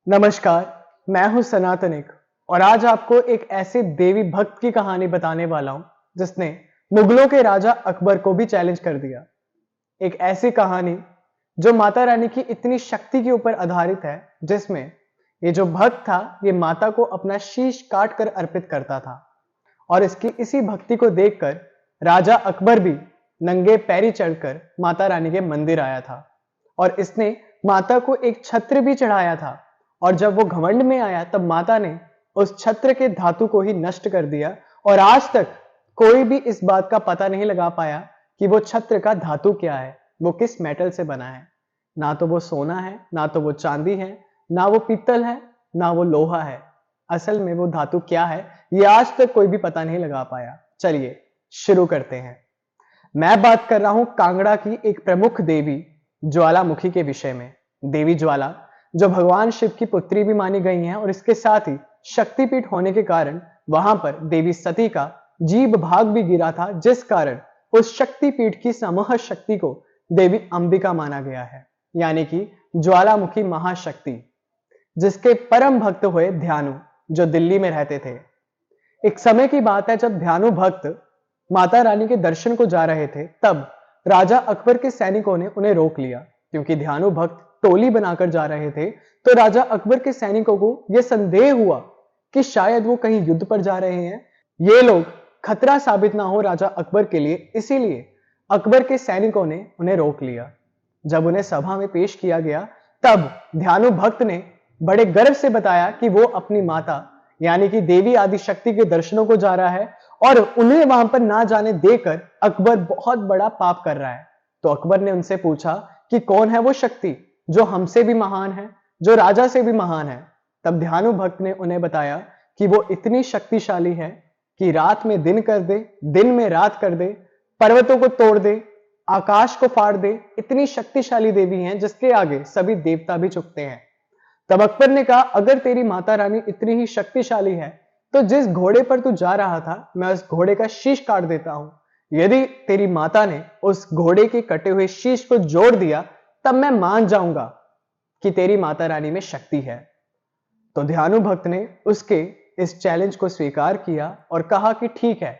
नमस्कार, मैं हूं सनातनिक और आज आपको एक ऐसे देवी भक्त की कहानी बताने वाला हूं जिसने मुगलों के राजा अकबर को भी चैलेंज कर दिया। एक ऐसी कहानी जो माता रानी की इतनी शक्ति के ऊपर आधारित है, जिसमें ये जो भक्त था ये माता को अपना शीश काट कर अर्पित करता था और इसकी इसी भक्ति को देखकर राजा अकबर भी नंगे पैरी चढ़कर माता रानी के मंदिर आया था और इसने माता को एक छत्र भी चढ़ाया था। और जब वो घमंड में आया तब माता ने उस छत्र के धातु को ही नष्ट कर दिया और आज तक कोई भी इस बात का पता नहीं लगा पाया कि वो छत्र का धातु क्या है, वो किस मेटल से बना है। ना तो वो सोना है, ना तो वो चांदी है, ना वो पीतल है, ना वो लोहा है। असल में वो धातु क्या है ये आज तक कोई भी पता नहीं लगा पाया। चलिए शुरू करते हैं। मैं बात कर रहा हूं कांगड़ा की एक प्रमुख देवी ज्वालामुखी के विषय में। देवी ज्वाला जो भगवान शिव की पुत्री भी मानी गई हैं और इसके साथ ही शक्तिपीठ होने के कारण वहां पर देवी सती का जीभ भाग भी गिरा था, जिस कारण उस शक्तिपीठ की समूह शक्ति को देवी अंबिका माना गया है, यानी कि ज्वालामुखी महाशक्ति, जिसके परम भक्त हुए ध्यानु जो दिल्ली में रहते थे। एक समय की बात है जब ध्यानु भक्त माता रानी के दर्शन को जा रहे थे, तब राजा अकबर के सैनिकों ने उन्हें रोक लिया। क्योंकि ध्यानु भक्त टोली बनाकर जा रहे थे तो राजा अकबर के सैनिकों को यह संदेह हुआ कि शायद वो कहीं युद्ध पर जा रहे हैं, ये लोग खतरा साबित ना हो राजा अकबर के लिए, इसीलिए अकबर के सैनिकों ने उन्हें रोक लिया। जब उन्हें सभा में पेश किया गया तब ध्यानु भक्त ने बड़े गर्व से बताया कि वो अपनी माता यानी कि देवी आदि शक्ति के दर्शनों को जा रहा है और उन्हें वहां पर ना जाने देकर अकबर बहुत बड़ा पाप कर रहा है। तो अकबर ने उनसे पूछा कि कौन है वो शक्ति जो हमसे भी महान है, जो राजा से भी महान है। तब ध्यानु भक्त ने उन्हें बताया कि वो इतनी शक्तिशाली है कि रात में दिन कर दे, दिन में रात कर दे, पर्वतों को तोड़ दे, आकाश को फाड़ दे। इतनी शक्तिशाली देवी हैं जिसके आगे सभी देवता भी झुकते हैं। तब अकबर ने कहा, अगर तेरी माता रानी इतनी ही शक्तिशाली है तो जिस घोड़े पर तू जा रहा था मैं उस घोड़े का शीश काट देता हूं। यदि तेरी माता ने उस घोड़े के कटे हुए शीश को जोड़ दिया तब मैं मान जाऊंगा कि तेरी माता रानी में शक्ति है। तो ध्यानु भक्त ने उसके इस चैलेंज को स्वीकार किया और कहा कि ठीक है,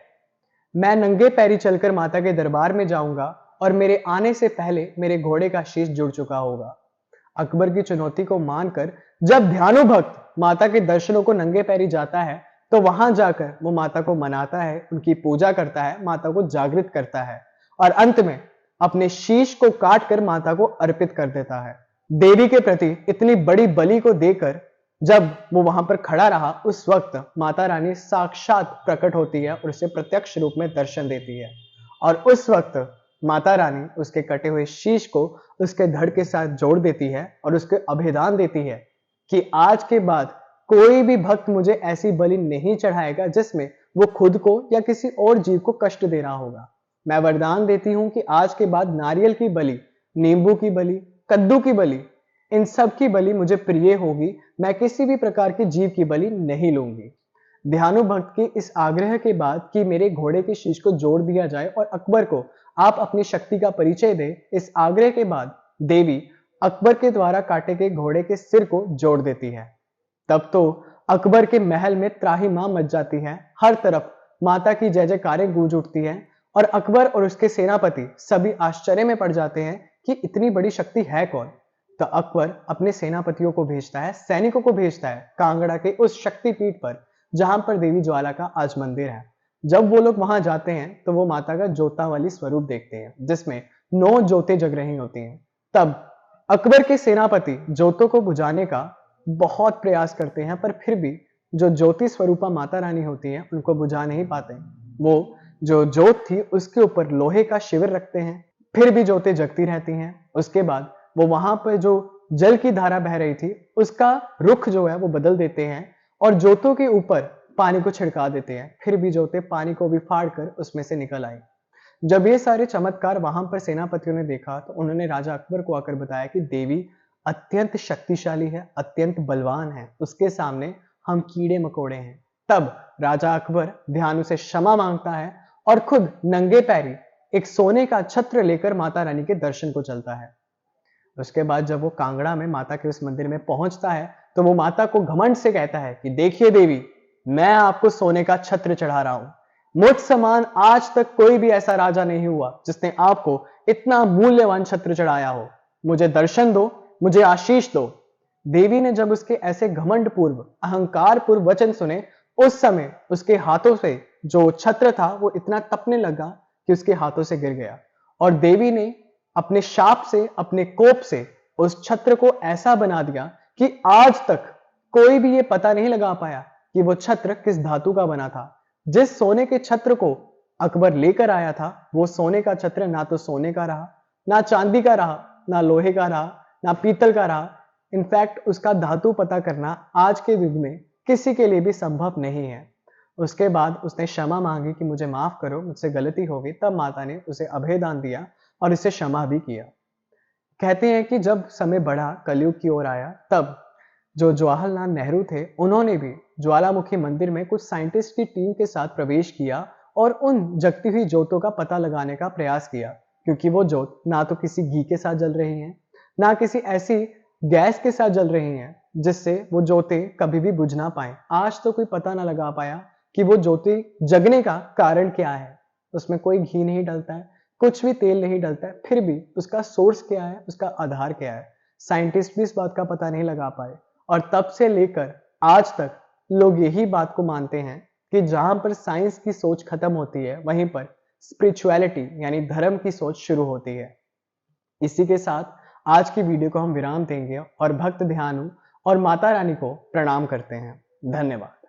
मैं नंगे पैरी चलकर माता के दरबार में जाऊंगा और मेरे आने से पहले मेरे घोड़े का शीश जुड़ चुका होगा। अकबर की चुनौती को मानकर जब ध्यानु भक्त माता के दर्शनों को नंगे पैरी जाता है तो वहां जाकर वो माता को मनाता है, उनकी पूजा करता है, माता को जागृत करता है और अंत में अपने शीश को काट कर माता को अर्पित कर देता है। देवी के प्रति इतनी बड़ी बलि को देकर जब वो वहां पर खड़ा रहा, उस वक्त माता रानी साक्षात प्रकट होती है और उसे प्रत्यक्ष रूप में दर्शन देती है और उस वक्त माता रानी उसके कटे हुए शीश को उसके धड़ के साथ जोड़ देती है और उसके अभिदान देती है कि आज के बाद कोई भी भक्त मुझे ऐसी बलि नहीं चढ़ाएगा जिसमें वो खुद को या किसी और जीव को कष्ट दे रहा होगा। मैं वरदान देती हूं कि आज के बाद नारियल की बलि, नींबू की बलि, कद्दू की बलि, इन सब की बलि मुझे प्रिय होगी। मैं किसी भी प्रकार की जीव की बलि नहीं लूंगी। ध्यानु भक्त के इस आग्रह के बाद कि मेरे घोड़े के शीश को जोड़ दिया जाए और अकबर को आप अपनी शक्ति का परिचय दें, इस आग्रह के बाद देवी अकबर के द्वारा काटे गए घोड़े के सिर को जोड़ देती है। तब तो अकबर के महल में त्राहिमाम मच जाती है। हर तरफ माता की जय जयकारें गूंज उठती हैं और अकबर और उसके सेनापति सभी आश्चर्य में पड़ जाते हैं कि इतनी बड़ी शक्ति है कौन। तो अकबर अपने सेनापतियों को भेजता है, सैनिकों को भेजता है कांगड़ा के उस शक्तिपीठ पर जहां पर देवी ज्वाला का आज मंदिर है। जब वो लोग वहां जाते हैं तो वो माता का जोता वाली स्वरूप देखते हैं जिसमें 9 जोतें जग रही होती हैं। तब अकबर के सेनापति जोतों को बुझाने का बहुत प्रयास करते हैं, पर फिर भी जो ज्योति स्वरूपा माता रानी होती हैं उनको बुझा नहीं पाते। वो जो जोत थी उसके ऊपर लोहे का शिविर रखते हैं, फिर भी जोतें जगती रहती हैं। उसके बाद वो वहां पर जो जल की धारा बह रही थी उसका रुख जो है वो बदल देते हैं और जोतों के ऊपर पानी को छिड़का देते हैं, फिर भी जोतें पानी को भी फाड़ कर उसमें से निकल आई। जब ये सारे चमत्कार वहां पर सेनापतियों ने देखा तो उन्होंने राजा अकबर को आकर बताया कि देवी अत्यंत शक्तिशाली है, अत्यंत बलवान है, उसके सामने हम कीड़े मकोड़े हैं। तब राजा अकबर ध्यानु से क्षमा मांगता है और खुद नंगे पैरी एक सोने का छत्र लेकर माता रानी के दर्शन को चलता है। उसके बाद जब वो कांगड़ा में माता के उस मंदिर में पहुंचता है तो वो माता को घमंड से कहता है कि देखिए देवी, मैं आपको सोने का छत्र चढ़ा रहा हूं। मुझ समान आज तक कोई भी ऐसा राजा नहीं हुआ जिसने आपको इतना मूल्यवान छत्र चढ़ाया हो। मुझे दर्शन दो, मुझे आशीष दो। देवी ने जब उसके ऐसे घमंड पूर्व, अहंकार पूर्व वचन सुने, उस समय उसके हाथों से जो छत्र था वो इतना तपने लगा कि उसके हाथों से गिर गया। और देवी ने अपने शाप से, अपने कोप से उस छत्र को ऐसा बना दिया कि आज तक कोई भी ये पता नहीं लगा पाया कि वो छत्र किस धातु का बना था। जिस सोने के छत्र को अकबर लेकर आया था, वो सोने का छत्र ना तो सोने का रहा, ना चांदी का रहा, ना लोहे का रहा, ना पीतल का रहा। इनफैक्ट उसका धातु पता करना आज के युग में किसी के लिए भी संभव नहीं है। उसके बाद उसने क्षमा मांगी कि मुझे माफ करो, मुझसे गलती हो गई। तब माता ने उसे अभय दान दिया और इसे क्षमा भी किया। कहते हैं कि जब समय बढ़ा, कलयुग की ओर आया, तब जो जवाहरलाल नेहरू थे, उन्होंने भी ज्वालामुखी मंदिर में कुछ साइंटिस्ट की टीम के साथ प्रवेश किया और उन जगती हुई ज्योतों का पता लगाने का प्रयास किया, क्योंकि वो ज्योत ना तो किसी घी के साथ जल रही हैं, ना किसी ऐसी गैस के साथ जल रही हैं जिससे वो ज्योति कभी भी बुझ ना पाए। आज तो कोई पता ना लगा पाया कि वो ज्योति जगने का कारण क्या है। उसमें कोई घी नहीं डलता है, कुछ भी तेल नहीं डलता है, फिर भी उसका सोर्स क्या है, उसका आधार क्या है, साइंटिस्ट भी इस बात का पता नहीं लगा पाए। और तब से लेकर आज तक लोग यही बात को मानते हैं कि जहां पर साइंस की सोच खत्म होती है, वहीं पर स्पिरिचुअलिटी यानी धर्म की सोच शुरू होती है। इसी के साथ आज की वीडियो को हम विराम देंगे और भक्त ध्यानु और माता रानी को प्रणाम करते हैं। धन्यवाद।